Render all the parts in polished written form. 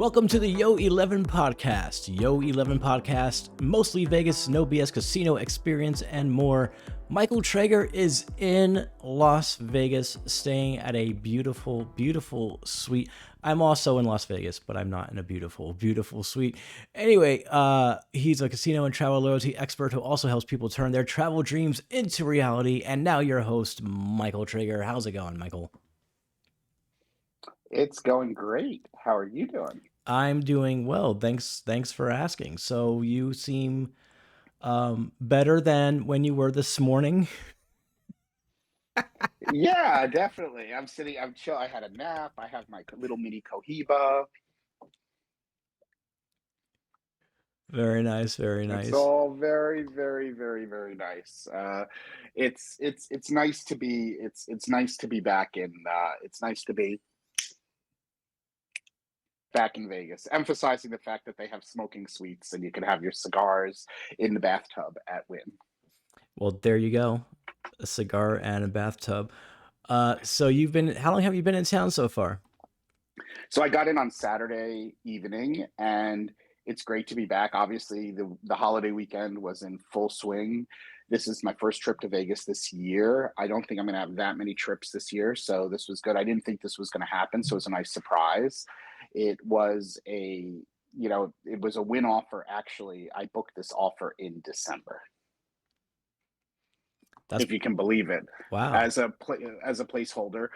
Welcome to the Yo-11 podcast. Yo-11 podcast, mostly Vegas, no BS casino experience and more. Michael Trager is in Las Vegas, staying at a beautiful, beautiful suite. I'm also in Las Vegas, but I'm not in a beautiful, beautiful suite. Anyway, he's a casino and travel loyalty expert who also helps people turn their travel dreams into reality. And now your host, Michael Trager. How's it going, Michael? It's going great. How are you doing? I'm doing well. Thanks for asking. So you seem better than when you were this morning. Yeah, definitely. I'm chill. I had a nap. I have my little mini cohiba. Very nice, very It's nice. all very, very, very, very nice. It's nice to be it's nice to be back in it's nice to be back in Vegas, emphasizing the fact that they have smoking suites and you can have your cigars in the bathtub at Wynn. Well, there you go. A cigar and a bathtub. So you've been, how long have you been in town so far? So I got in on Saturday evening, and it's great to be back. Obviously, the holiday weekend was in full swing. This is my first trip to Vegas this year. I don't think I'm going to have that many trips this year, so this was good. I didn't think this was going to happen, so it was a nice surprise. It was it was a Wynn offer. Actually, I booked this offer in December, That's if you can believe it, wow. as a placeholder.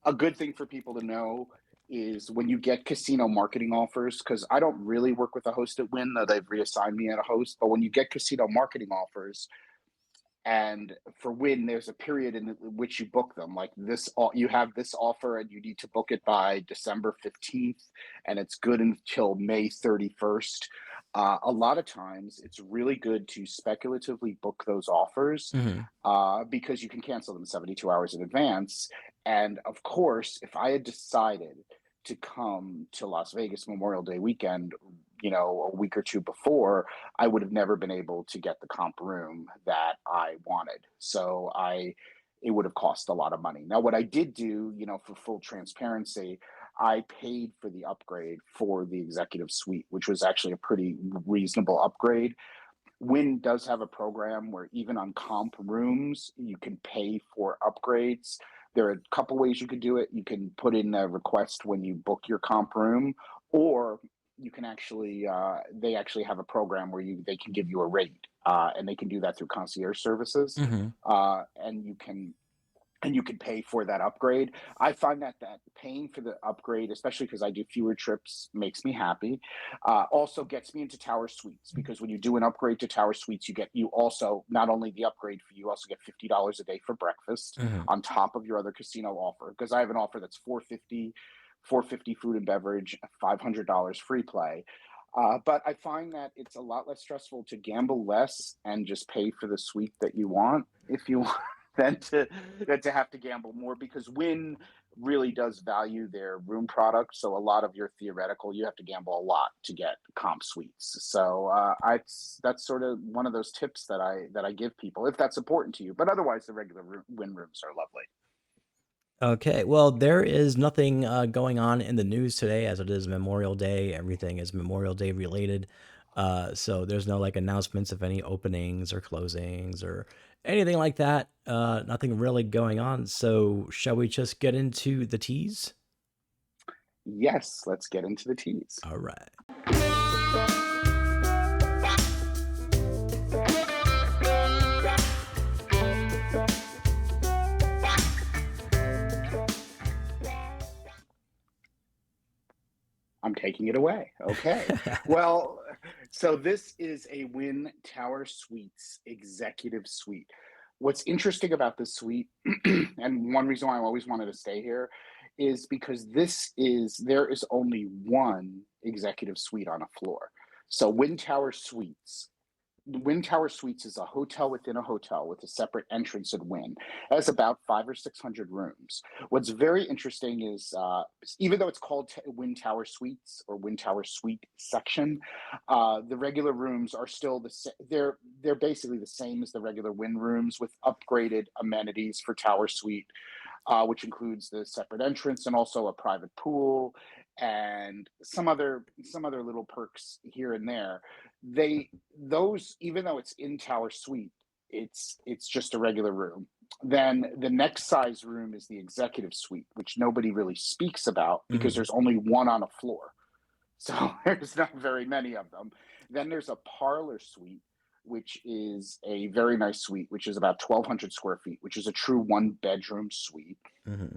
A good thing for people to know is when you get casino marketing offers, because I don't really work with a host at Wynn, though they've reassigned me at a host, but when you get casino marketing offers, and for Wynn, there's a period in which you book them. Like this, you have this offer, and you need to book it by December 15th, and it's good until May 31st. A lot of times, it's really good to speculatively book those offers Hmm. because you can cancel them 72 hours in advance. And of course, if I had decided to come to Las Vegas Memorial Day weekend, a week or two before, I would have never been able to get the comp room that I wanted. It would have cost a lot of money. Now, what I did do, for full transparency, I paid for the upgrade for the executive suite, which was actually a pretty reasonable upgrade. Wynn does have a program where even on comp rooms, you can pay for upgrades. There are a couple ways you could do it. You can put in a request when you book your comp room, or you can they actually have a program where they can give you a rate, and they can do that through concierge services, Hmm. and you can pay for that upgrade. I find that paying for the upgrade, especially because I do fewer trips, makes me happy. Also gets me into tower suites, because when you do an upgrade to tower suites, you also, not only the upgrade fee, you also get $50 a day for breakfast Hmm. on top of your other casino offer. Because I have an offer that's 450 food and beverage, $500 free play. But I find that it's a lot less stressful to gamble less and just pay for the suite that you want, if you want, than to have to gamble more, because Wynn really does value their room product. So a lot of your theoretical, you have to gamble a lot to get comp suites. So that's sort of one of those tips that I give people, if that's important to you. But otherwise, the regular Wynn rooms are lovely. Okay, well, there is nothing going on in the news today as it is Memorial Day. Everything is Memorial Day related. So there's no like announcements of any openings or closings or anything like that. Nothing really going on. So shall we just get into the teas? Yes, let's get into the teas. All right. I'm taking it away. Okay. Well, so this is a Wynn Tower Suites Executive Suite. What's interesting about this suite, and one reason why I always wanted to stay here, is because there is only one executive suite on a floor. So Wynn Tower Suites is a hotel within a hotel with a separate entrance at Wynn. It has about 500 or 600 rooms. What's very interesting is, even though it's called Wynn Tower Suites or Wynn Tower Suite section, the regular rooms are still the same. They're basically the same as the regular Wynn rooms, with upgraded amenities for Tower Suite. which includes the separate entrance and also a private pool and some other little perks here and there. Those, even though it's in tower suite, it's just a regular room. Then the next size room is the executive suite, which nobody really speaks about because Mm-hmm. there's only one on a floor. So there's not very many of them. Then there's a parlor suite, which is a very nice suite, which is about 1,200 square feet, which is a true one bedroom suite. Mm-hmm.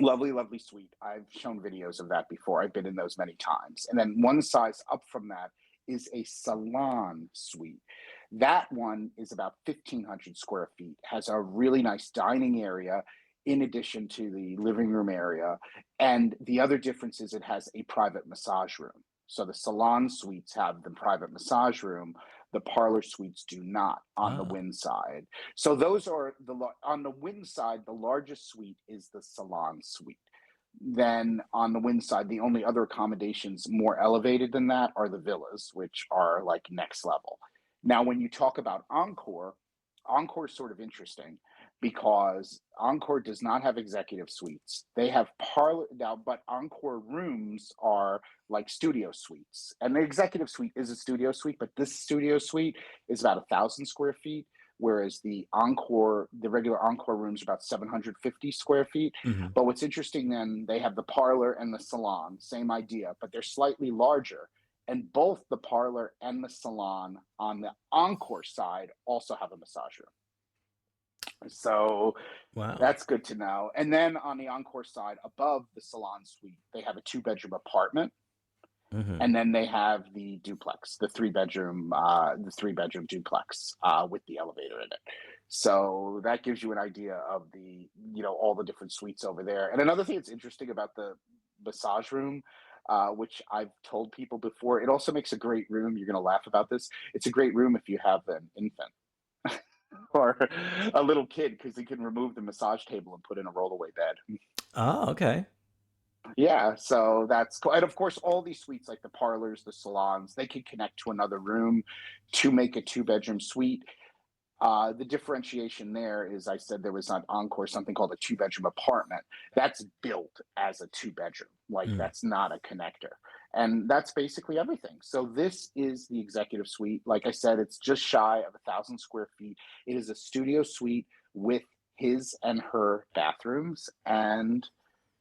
Lovely, lovely suite. I've shown videos of that before. I've been in those many times. And then one size up from that is a salon suite. That one is about 1,500 square feet, has a really nice dining area in addition to the living room area. And the other difference is it has a private massage room. So the salon suites have the private massage room. The parlor suites do not on the Ah. Wynn side. So those are on the Wynn side, the largest suite is the salon suite. Then on the Wynn side, the only other accommodations more elevated than that are the villas, which are like next level. Now, when you talk about Encore, Encore is sort of interesting because Encore does not have executive suites. They have parlor now, but Encore rooms are like studio suites. And the executive suite is a studio suite, but this studio suite is about 1,000 square feet, whereas the regular Encore rooms are about 750 square feet. Mm-hmm. But what's interesting then, they have the parlor and the salon, same idea, but they're slightly larger. And both the parlor and the salon on the Encore side also have a massage room. So Wow. that's good to know. And then on the Encore side, above the salon suite, they have a 2 bedroom apartment. Mm-hmm. And then they have the duplex, the three bedroom duplex with the elevator in it. So that gives you an idea of all the different suites over there. And another thing that's interesting about the massage room, which I've told people before, it also makes a great room. You're going to laugh about this. It's a great room if you have an infant or a little kid because you can remove the massage table and put in a rollaway bed. Oh, okay. Yeah, so that's cool. And of course, all these suites, like the parlors, the salons, they can connect to another room to make a 2 bedroom suite. The differentiation there is I said there was on Encore something called a 2 bedroom apartment. That's built as a 2 bedroom, like Mm. that's not a connector. And that's basically everything. So this is the executive suite. Like I said, it's just shy of 1,000 square feet. It is a studio suite with his and her bathrooms. And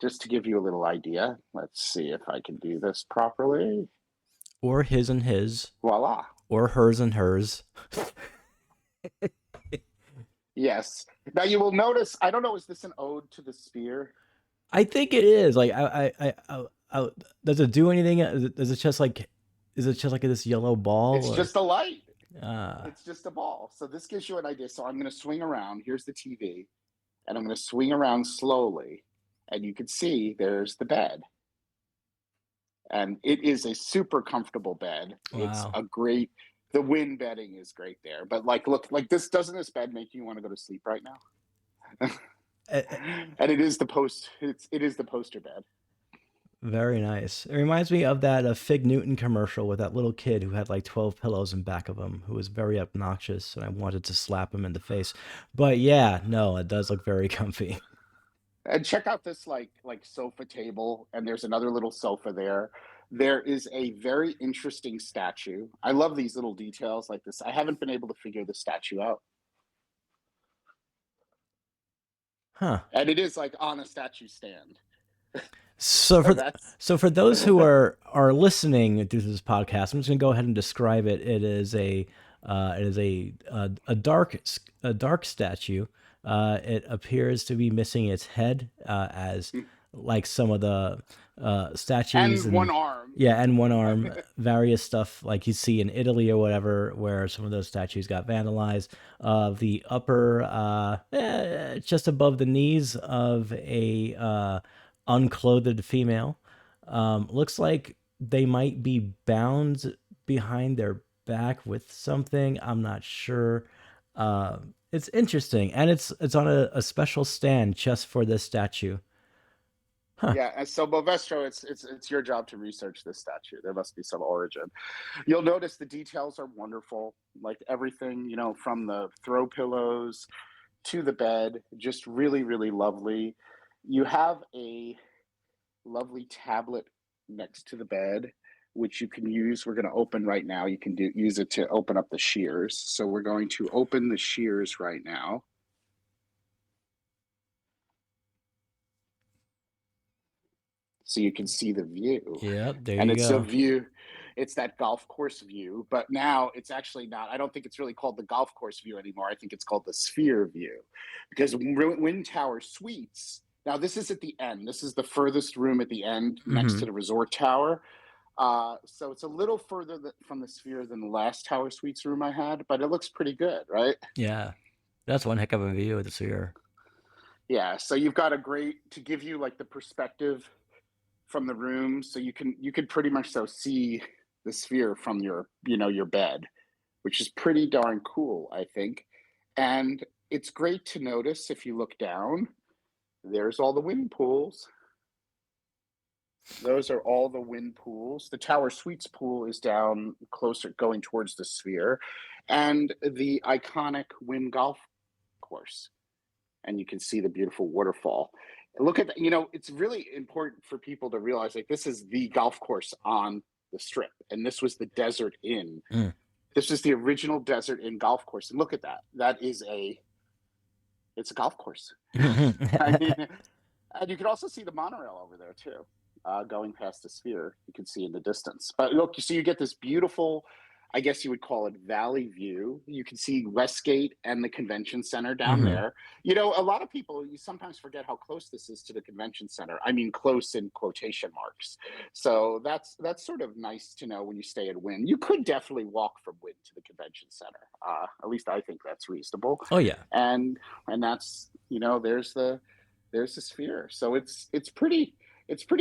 just to give you a little idea, let's see if I can do this properly. Or his and his, Voila. or hers and hers. Yes. Now you will notice, I don't know, is this an ode to the spear? I think it is. Like, does it do anything? Does it just like, is it just like this yellow ball It's or? just a light. Uh, It's just a ball. So this gives you an idea. So I'm going to swing around. Here's the TV. And I'm going to swing around slowly. And you can see there's the bed. And it is a super comfortable bed. It's wow. a great, the Wynn bedding is great there. But like, look, like doesn't this bed make you want to go to sleep right now? Uh, And it is the poster bed. Very nice. It reminds me of that Fig Newton commercial with that little kid who had like 12 pillows in back of him, who was very obnoxious, and I wanted to slap him in the face. But yeah, no, it does look very comfy. And check out this like sofa table, and there's another little sofa there. There is a very interesting statue. I love these little details like this. I haven't been able to figure the statue out. Huh. And it is like on a statue stand. So So for that's so for those who are listening through this podcast, I'm just gonna go ahead and describe it. It is a dark statue. It appears to be missing its head, as like some of the statues and one and arm. yeah, and one arm, various stuff like you see in Italy or whatever, where some of those statues got vandalized. The upper, just above the knees of a unclothed female. Looks like they might be bound behind their back with something. I'm not sure. It's interesting, and it's on a special stand just for this statue. Huh. Yeah, and so Bovestro, it's your job to research this statue. There must be some origin. You'll notice the details are wonderful, like everything, from the throw pillows to the bed, just really, really lovely. You have a lovely tablet next to the bed, which you can use. We're going to open right now. You can use it to open up the shears. So we're going to open the shears right now. So you can see the view. Yep, there And you it's a go. view, it's that golf course view, but now it's actually not, I don't think it's really called the golf course view anymore. I think it's called the sphere view, because Wynn Tower Suites, now this is at the end. This is the furthest room at the end next to the resort tower. So it's a little further from the sphere than the last Tower Suites room I had, but it looks pretty good, right? Yeah, that's one heck of a view of the sphere. Yeah, so you've got a great, to give you like the perspective from the room, so you could pretty much so see the sphere from your your bed, which is pretty darn cool, I think. And it's great to notice if you look down, there's all the wind pools. Those are all the wind pools. The Tower Suites pool is down closer, going towards the sphere, and the iconic Wynn golf course. And you can see the beautiful waterfall. Look at that. It's really important for people to realize, like, this is the golf course on the Strip, and this was the Desert Inn. This is the original Desert Inn golf course, and look at that. It's a golf course. I mean, and you can also see the monorail over there too, going past the sphere. You can see in the distance. But look, you get this beautiful, I guess you would call it, valley view. You can see Westgate and the convention center down there. A lot of people, you sometimes forget how close this is to the convention center. I mean, close in quotation marks. So that's sort of nice to know when you stay at Wynn. You could definitely walk from Wynn to the convention center. At least I think that's reasonable. Oh yeah. And that's, there's the sphere. So it's pretty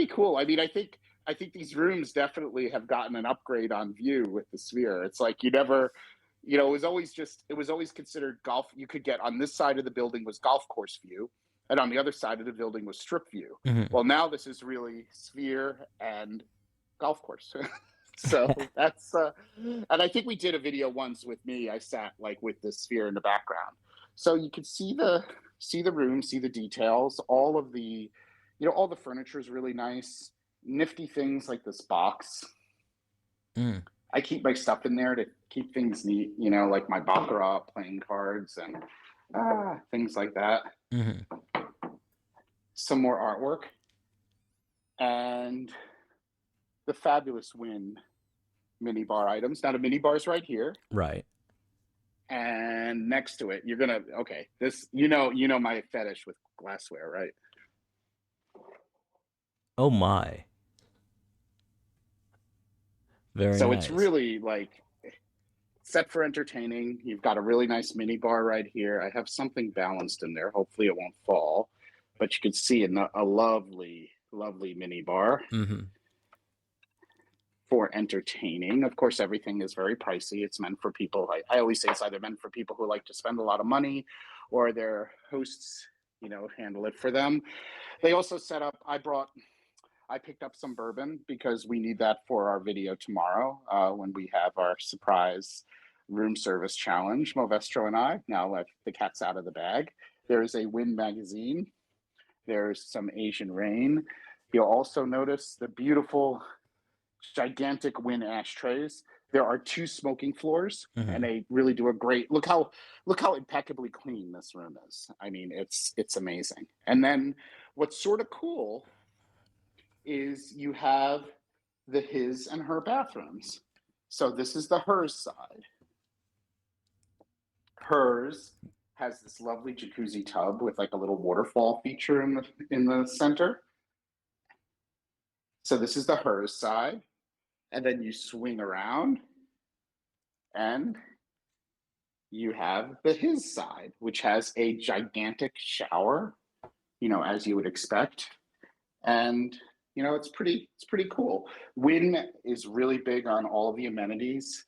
cool. I mean, I think these rooms definitely have gotten an upgrade on view with the sphere. It's like it was always considered golf. You could get on this side of the building was golf course view, and on the other side of the building was strip view. Well, now this is really sphere and golf course. So that's and I think we did a video once with me. I sat like with the sphere in the background, so you could see the room, see the details. All of the all the furniture is really nice. Nifty things like this box. I keep my stuff in there to keep things neat, like my baccarat playing cards and things like that. Some more artwork, and the fabulous Wynn mini bar items. Now the mini bar is right here, right, and next to it, this my fetish with glassware, right? Oh my. Very so nice. It's really like set for entertaining. You've got a really nice mini bar right here. I have something balanced in there. Hopefully it won't fall, but you can see a lovely, lovely mini bar for entertaining. Of course, everything is very pricey. It's meant for people. I always say it's either meant for people who like to spend a lot of money, or their hosts, handle it for them. They also set up, I picked up some bourbon because we need that for our video tomorrow when we have our surprise room service challenge, Movestro and I. Now the cat's out of the bag. There is a Wynn magazine. There's some Asian rain. You'll also notice the beautiful, gigantic Wynn ashtrays. There are 2 smoking floors, and they really do a great look how impeccably clean this room is. I mean, it's amazing. And then what's sort of cool is you have the his and her bathrooms. So this is the hers side. Hers has this lovely jacuzzi tub with like a little waterfall feature in the center. So this is the hers side, and then you swing around and you have the his side, which has a gigantic shower, as you would expect. And it's pretty cool. Wynn is really big on all the amenities.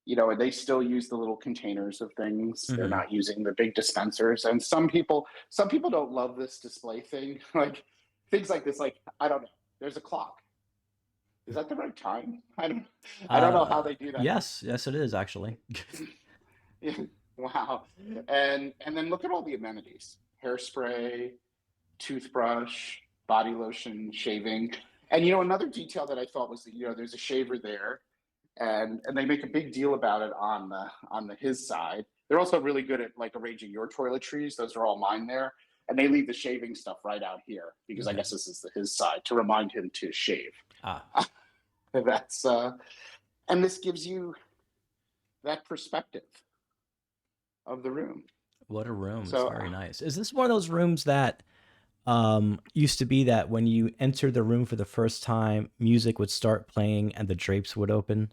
They still use the little containers of things. They're not using the big dispensers. And some people don't love this display thing. Like things like this, like, I don't know. There's a clock. Is that the right time? I don't know how they do that. Yes, it is actually. Wow. And then look at all the amenities. Hairspray, toothbrush, body lotion, shaving. And another detail that I thought was that there's a shaver there, and they make a big deal about it on the his side. They're also really good at like arranging your toiletries. Those are all mine there, and they leave the shaving stuff right out here because I Okay. guess this is his side to remind him to shave. Ah, That's and this gives you that perspective of the room. what a room. It's So very nice. Is this one of those rooms that used to be that when you entered the room for the first time, music would start playing and the drapes would open?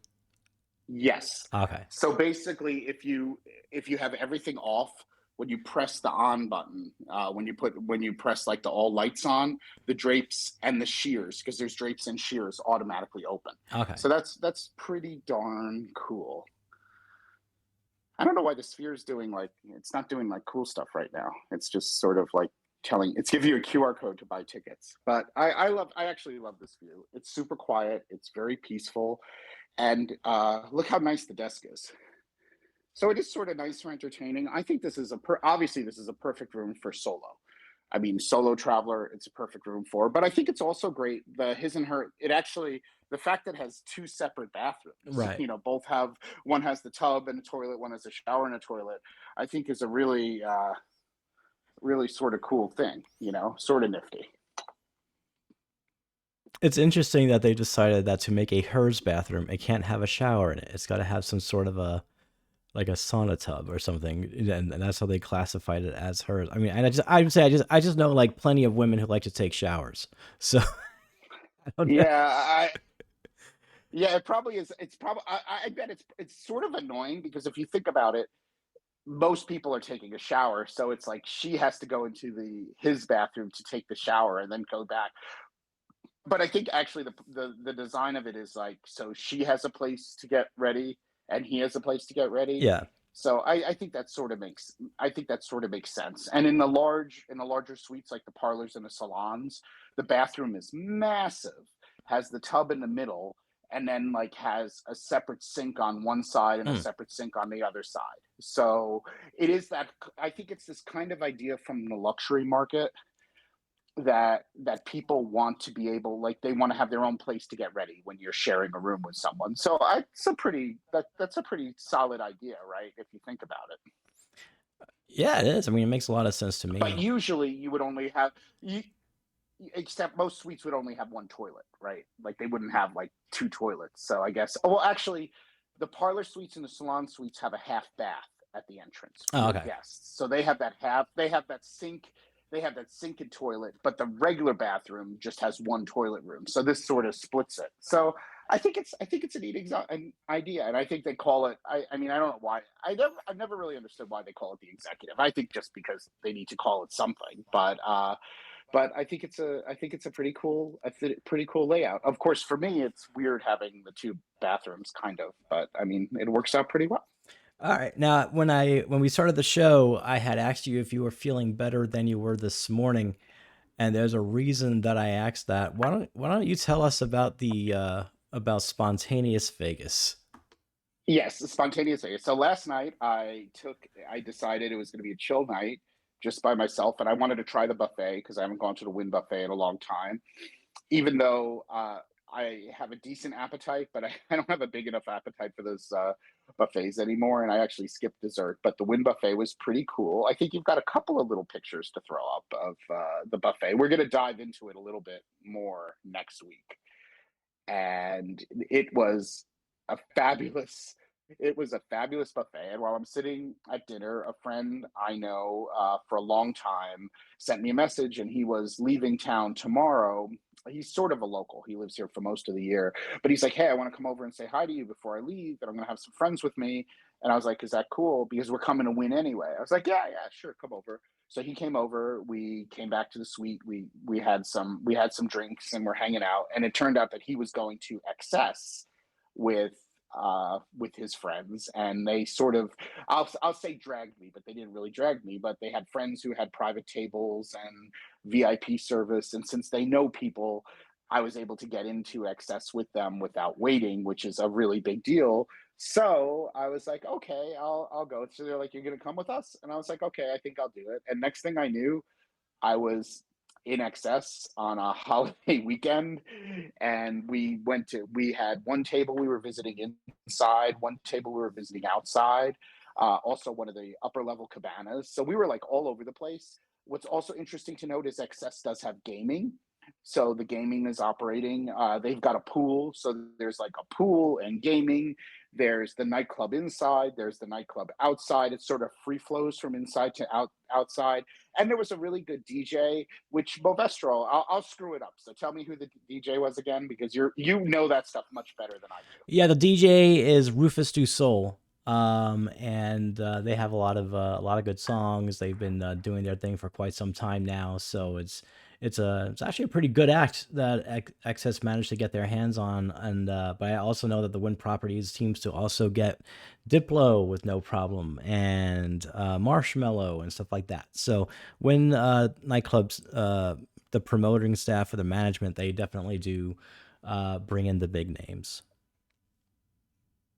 yes. Okay. So basically, if you have everything off, when you press the on button, when you press like the all lights on, the drapes and the shears, because there's drapes and shears, automatically open. Okay. So that's pretty darn cool. I don't know why the Sphere is doing like it's not doing like cool stuff right now. It's just sort of like it's giving you a QR code to buy tickets. But I actually love this view. It's super quiet. It's very peaceful, and look how nice the desk is. So it is sort of nice for entertaining. I think this is obviously this is a perfect room for solo. I mean, solo traveler, it's a perfect room for. But I think it's also great the his and her. It actually the fact that it has two separate bathrooms. Right. Both have one has the tub and a toilet, one has a shower and a toilet. I think is a really sort of cool thing. Sort of nifty. It's interesting that they decided that to make a hers bathroom, it can't have a shower in it. It's got to have some sort of a like a sauna tub or something, and that's how they classified it as hers. I mean, and I would say I just know like plenty of women who like to take showers, so I don't know. Yeah, yeah, it probably is. It's probably I bet it's sort of annoying because if you think about it, most people are taking a shower, so it's like she has to go into his bathroom to take the shower and then go back. But I think actually the design of it is like so she has a place to get ready and he has a place to get ready. Yeah. So I think that sort of makes sense. And in the larger suites like the parlors and the salons, the bathroom is massive, has the tub in the middle, and then like has a separate sink on one side and a Mm. separate sink on the other side. So it is that I think it's this kind of idea from the luxury market that people want to be able like they want to have their own place to get ready when you're sharing a room with someone. So that's a pretty solid idea, right? If you think about it. Yeah, it is. I mean, it makes a lot of sense to But me. usually you would only have you except most suites would only have one toilet, right? Like they wouldn't have like two toilets. So I guess well actually the parlor suites and the salon suites have a half bath at the entrance for Oh, your okay. guests. So they have that sink and toilet, but the regular bathroom just has one toilet room. So this sort of splits it. So I think it's a neat an idea, and I think they call it. I mean I don't know why. I've never really understood why they call it the executive. I think just because they need to call it something, but I think it's a pretty cool layout. Of course, for me, it's weird having the two bathrooms, kind of, but I mean, it works out pretty well. All right. Now, when we started the show, I had asked you if you were feeling better than you were this morning, and there's a reason that I asked that. Why don't you tell us about the about spontaneous Vegas? Yes, spontaneous Vegas. So last night, I decided it was going to be a chill night, just by myself, and I wanted to try the buffet because I haven't gone to the Wynn buffet in a long time. Even though I have a decent appetite, but I don't have a big enough appetite for those buffets anymore. And I actually skipped dessert. But the Wynn buffet was pretty cool. I think you've got a couple of little pictures to throw up of the buffet. We're going to dive into it a little bit more next week. And it was a fabulous buffet. And while I'm sitting at dinner, a friend I know for a long time sent me a message, and he was leaving town tomorrow. He's sort of a local. He lives here for most of the year, but he's like, "Hey, I want to come over and say hi to you before I leave, and I'm going to have some friends with me." And I was like, "Is that cool? Because we're coming to Win anyway." I was like, "Yeah, yeah, sure, come over." So he came over. We came back to the suite. We had some drinks and we're hanging out. And it turned out that he was going to Excess with with his friends, and they sort of I'll say dragged me, but they didn't really drag me. But they had friends who had private tables and VIP service, and since they know people, I was able to get into Excess with them without waiting, which is a really big deal. So I was like, okay, I'll go. So they're like, you're gonna come with us, and I was like, okay, I think I'll do it. And next thing I knew, I was in excess on a holiday weekend, and we had one table we were visiting inside, one table we were visiting outside, also one of the upper level cabanas. So we were like all over the place. What's also interesting to note is excess does have gaming, so the gaming is operating. They've got a pool, so there's like a pool and gaming. There's the nightclub inside. There's the nightclub outside. It sort of free flows from inside to outside. And there was a really good DJ, which Movestro. I'll screw it up. So tell me who the DJ was again, because you know that stuff much better than I do. Yeah, the DJ is Rufus Du Sol. And they have a lot of good songs. They've been doing their thing for quite some time now, so it's actually a pretty good act that XS managed to get their hands on. And but I also know that the Wynn Properties seems to also get Diplo with no problem, and Marshmello and stuff like that. So when nightclubs, the promoting staff or the management, they definitely do bring in the big names.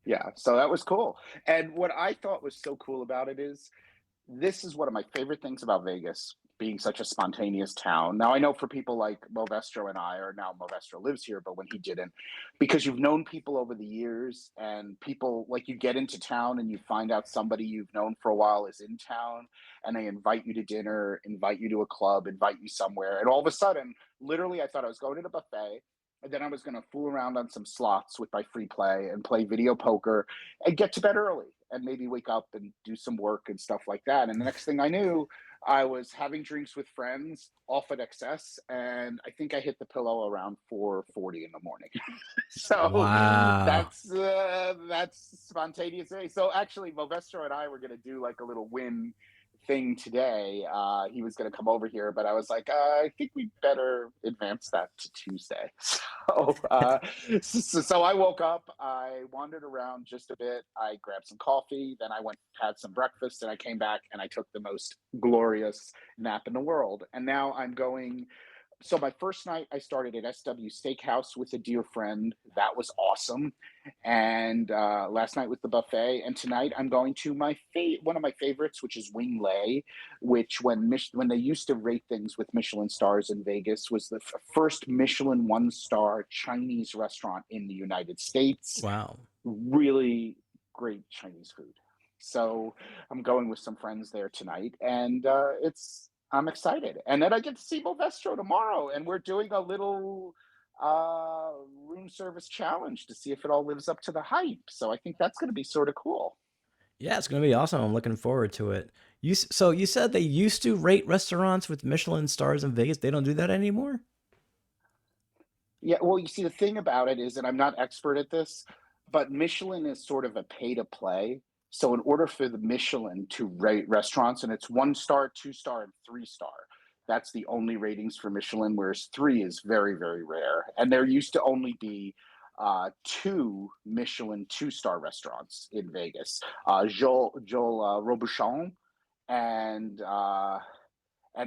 Yeah, so that was cool. And what I thought was so cool about it is this is one of my favorite things about Vegas being such a spontaneous town. Now, I know for people like Movestro and I, or now Movestro lives here, but when he didn't, because you've known people over the years, and people like, you get into town and you find out somebody you've known for a while is in town, and they invite you to dinner, invite you to a club, invite you somewhere. And all of a sudden, literally, I thought I was going to the buffet. And then I was going to fool around on some slots with my free play and play video poker and get to bed early and maybe wake up and do some work and stuff like that. And the next thing I knew, I was having drinks with friends off at excess, and I think I hit the pillow around 4:40 in the morning. So Wow. that's spontaneous. So actually, Movestro and I were going to do like a little win thing today. He was going to come over here, but I was like, I think we better advance that to Tuesday. So I woke up, I wandered around just a bit, I grabbed some coffee, then I went had some breakfast, and I came back and I took the most glorious nap in the world. And now I'm going. So my first night, I started at SW Steakhouse with a dear friend. That was awesome. And last night was the buffet, and tonight I'm going to one of my favorites, which is Wing Lei, which when they used to rate things with Michelin stars in Vegas, was the first Michelin one-star Chinese restaurant in the United States. Wow. Really great Chinese food. So I'm going with some friends there tonight, and I'm excited. And then I get to see Movestro tomorrow, and we're doing a little uh room service challenge to see if it all lives up to the hype. So I think that's going to be sort of cool. Yeah, it's gonna be awesome. I'm looking forward to it. So you said they used to rate restaurants with Michelin stars in Vegas. They don't do that anymore? Yeah, well, you see, the thing about it is, and I'm not expert at this, but Michelin is sort of a pay to play. So in order for the Michelin to rate restaurants, and it's 1 star, 2 star, and 3 star, that's the only ratings for Michelin, whereas three is very, very rare. And there used to only be two Michelin 2 star restaurants in Vegas, Joel Robuchon and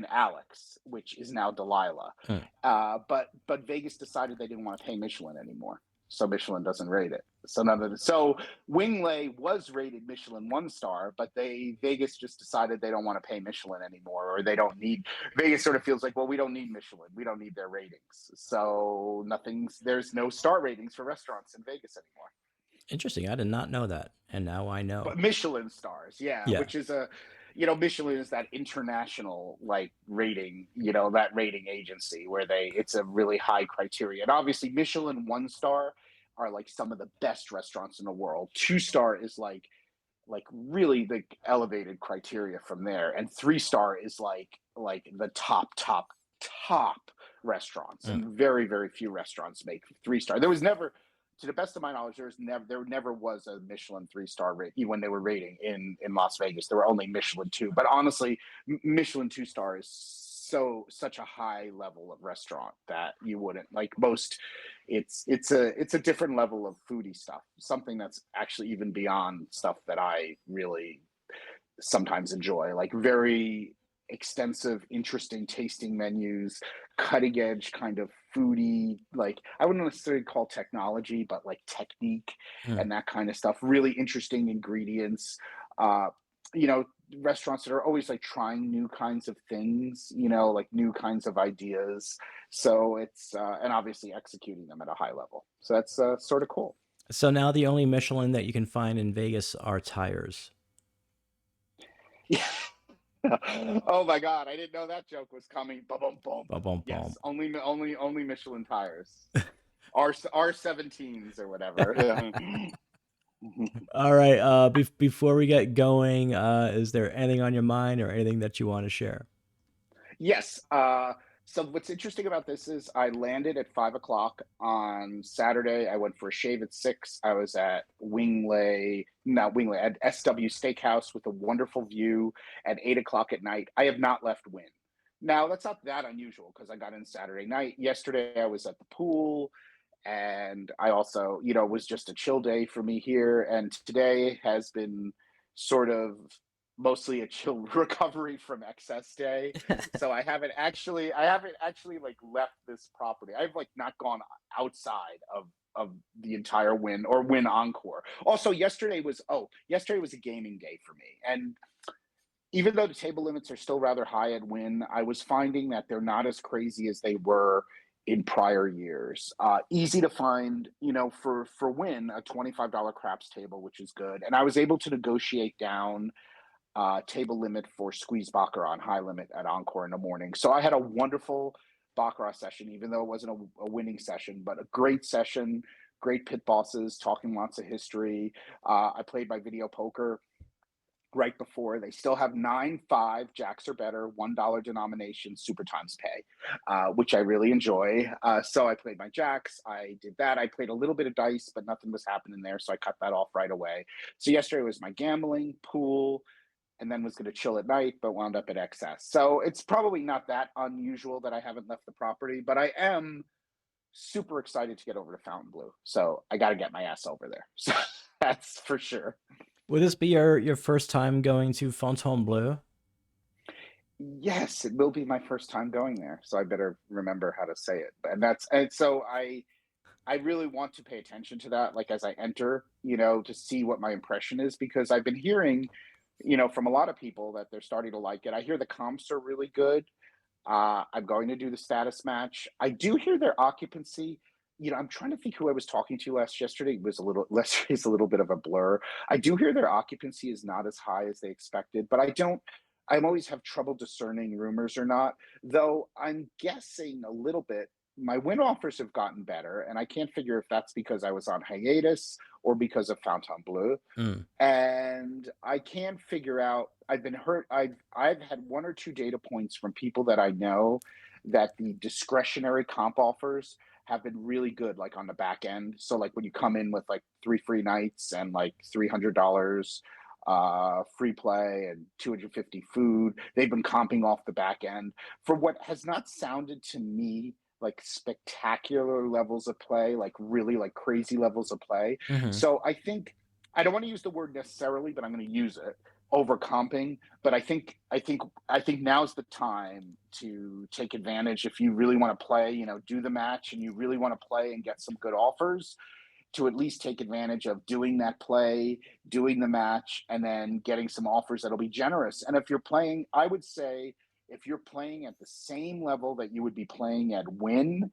Alex, which is now Delilah. Hmm. But Vegas decided they didn't want to pay Michelin anymore, so Michelin doesn't rate it. So none of the so Wingley was rated Michelin 1 star, but Vegas just decided they don't want to pay Michelin anymore, or they don't need. Vegas sort of feels like, well, we don't need Michelin, we don't need their ratings, so there's no star ratings for restaurants in Vegas anymore. Interesting. I did not know that, and now I know. But Michelin stars, yeah, Yeah. which is Michelin is that international like rating, that rating agency where it's a really high criteria. And obviously Michelin 1 star are like some of the best restaurants in the world. 2 star is like really the elevated criteria from there. And 3 star is like the top restaurants. Hmm. And very, very few restaurants make 3 star. There was never, to the best of my knowledge, there never was a Michelin 3 star rate when they were rating in Las Vegas. There were only Michelin 2. But honestly, Michelin 2 star is such a high level of restaurant that you wouldn't like most. It's a different level of foodie stuff. Something that's actually even beyond stuff that I really sometimes enjoy, like very extensive, interesting tasting menus, cutting edge kind of foodie, like I wouldn't necessarily call technology, but like technique Hmm. and that kind of stuff. Really interesting ingredients. Uh, you know, restaurants that are always like trying new kinds of things, like new kinds of ideas. So it's and obviously executing them at a high level. So that's sort of cool. So now the only Michelin that you can find in Vegas are tires. Yeah. Oh my God, I didn't know that joke was coming. Boom, boom, boom. Bum, bum, bum. Yes, only Michelin tires. R17s or whatever. All right. Before we get going, is there anything on your mind or anything that you want to share? Yes. So what's interesting about this is I landed at 5 o'clock on Saturday. I went for a shave at 6. I was at not Wingley, at SW Steakhouse with a wonderful view at 8 o'clock at night. I have not left Wynn. Now that's not that unusual because I got in Saturday night. Yesterday I was at the pool, and I also, was just a chill day for me here. And today has been sort of mostly a chill recovery from excess day. So I haven't actually like left this property. I've like not gone outside of the entire Win or Win Encore. Also, yesterday was a gaming day for me. And even though the table limits are still rather high at Win, I was finding that they're not as crazy as they were in prior years. Easy to find, for Win, a $25 craps table, which is good. And I was able to negotiate down table limit for squeeze baccarat on high limit at Encore in the morning. So I had a wonderful baccarat session, even though it wasn't a winning session, but a great session. Great pit bosses, talking lots of history. I played my video poker right before. They still have 9-5 jacks or better, $1 denomination super times pay, which I really enjoy. So I played my jacks. I did that. I played a little bit of dice, but nothing was happening there, so I cut that off right away. So yesterday was my gambling, pool, and then was going to chill at night, but wound up at excess. So it's probably not that unusual that I haven't left the property, but I am super excited to get over to Fontainebleau. So I got to get my ass over there. So that's for sure. Would this be your first time going to Fontainebleau? Yes, it will be my first time going there, so I better remember how to say it. And so I really want to pay attention to that, like as I enter, to see what my impression is, because I've been hearing, from a lot of people that they're starting to like it. I hear the comps are really good. I'm going to do the status match. I do hear their occupancy. I'm trying to think who I was talking to yesterday. It was a little less is a little bit of a blur. I do hear their occupancy is not as high as they expected, but I always have trouble discerning rumors or not, though I'm guessing a little bit. My win offers have gotten better, and I can't figure if that's because I was on hiatus or because of Fontainebleau. Mm. And I can't figure out. I've been hurt. I've had one or two data points from people that I know that the discretionary comp offers have been really good, like on the back end. So like when you come in with like 3 free nights and like $300 free play and 250 food, they've been comping off the back end for what has not sounded to me like spectacular levels of play, like really like crazy levels of play. Hmm. So I think I don't want to use the word necessarily, but I'm going to use it, over comping. But I think now's the time to take advantage if you really want to play, do the match and you really want to play and get some good offers, to at least take advantage of doing that play, doing the match, and then getting some offers that'll be generous. And if you're playing, I would say if you're playing at the same level that you would be playing at Win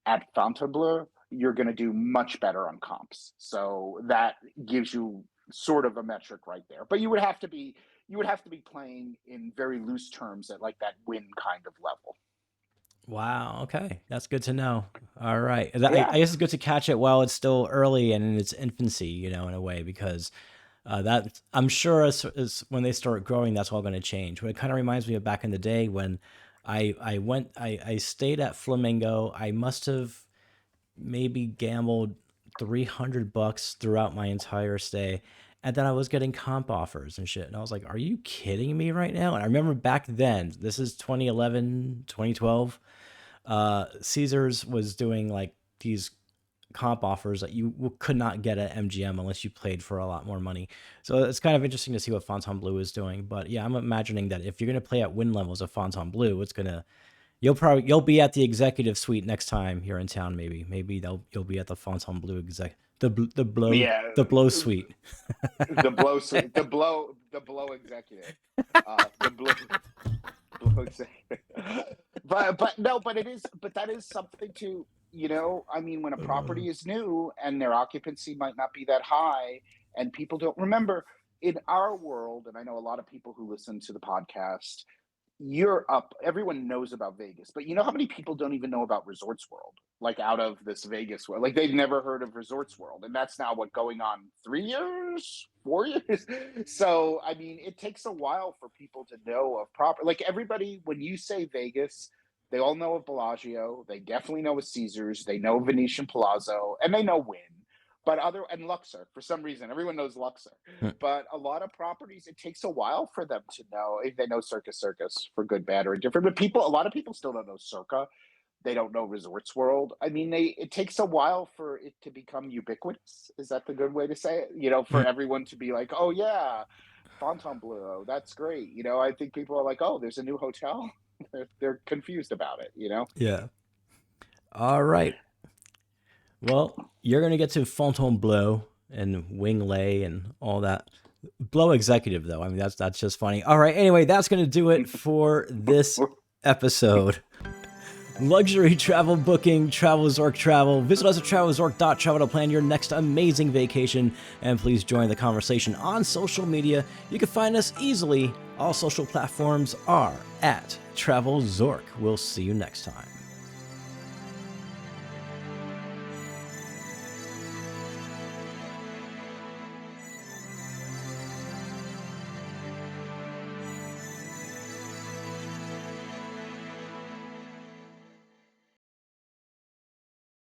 at Fontainebleau, you're going to do much better on comps. So that gives you sort of a metric right there. But you would have to be playing in very loose terms at like that Win kind of level. Wow. Okay, that's good to know. All right, I Yeah. guess it's good to catch it while it's still early and in its infancy, in a way, because that I'm sure as when they start growing, that's all going to change. But it kind of reminds me of back in the day when I stayed at Flamingo. I must have maybe gambled $300 throughout my entire stay. And then I was getting comp offers and shit. And I was like, are you kidding me right now? And I remember back then, this is 2011, 2012, Caesars was doing like these comp offers that you could not get at MGM unless you played for a lot more money. So it's kind of interesting to see what Fontainebleau is doing. But yeah, I'm imagining that if you're going to play at win levels of Fontainebleau, you'll be at the executive suite next time you're in town. Maybe you'll be at the Fontainebleau Yeah, the blow suite. the blow executive, the blow executive. But no, but it is, but that is something to, I mean, when a property is new and their occupancy might not be that high, and people don't remember in our world, and I know a lot of people who listen to the podcast, everyone knows about Vegas, but you know how many people don't even know about Resorts World? Like out of this Vegas world, like they've never heard of Resorts World, and that's now what, going on 3 years, 4 years. So I mean, it takes a while for people to know of proper. Like everybody, when you say Vegas, they all know of Bellagio. They definitely know of Caesars. They know Venetian Palazzo, and they know Wynn. But and Luxor, for some reason, everyone knows Luxor. But a lot of properties, it takes a while for them to know. If they know Circus for good, bad, or indifferent. But a lot of people still don't know Circa. They don't know Resorts World. I mean, it takes a while for it to become ubiquitous. Is that the good way to say it? For everyone to be like, oh yeah, Fontainebleau, that's great. I think people are like, oh, there's a new hotel. They're confused about it. Yeah. All right. Well, you're going to get to Fontainebleau and Wingley and all that. Blow executive, though. I mean, that's just funny. All right. Anyway, that's going to do it for this episode. Luxury travel booking, TravelZork Travel. Visit us at TravelZork.travel to plan your next amazing vacation. And please join the conversation on social media. You can find us easily. All social platforms are at TravelZork. We'll see you next time.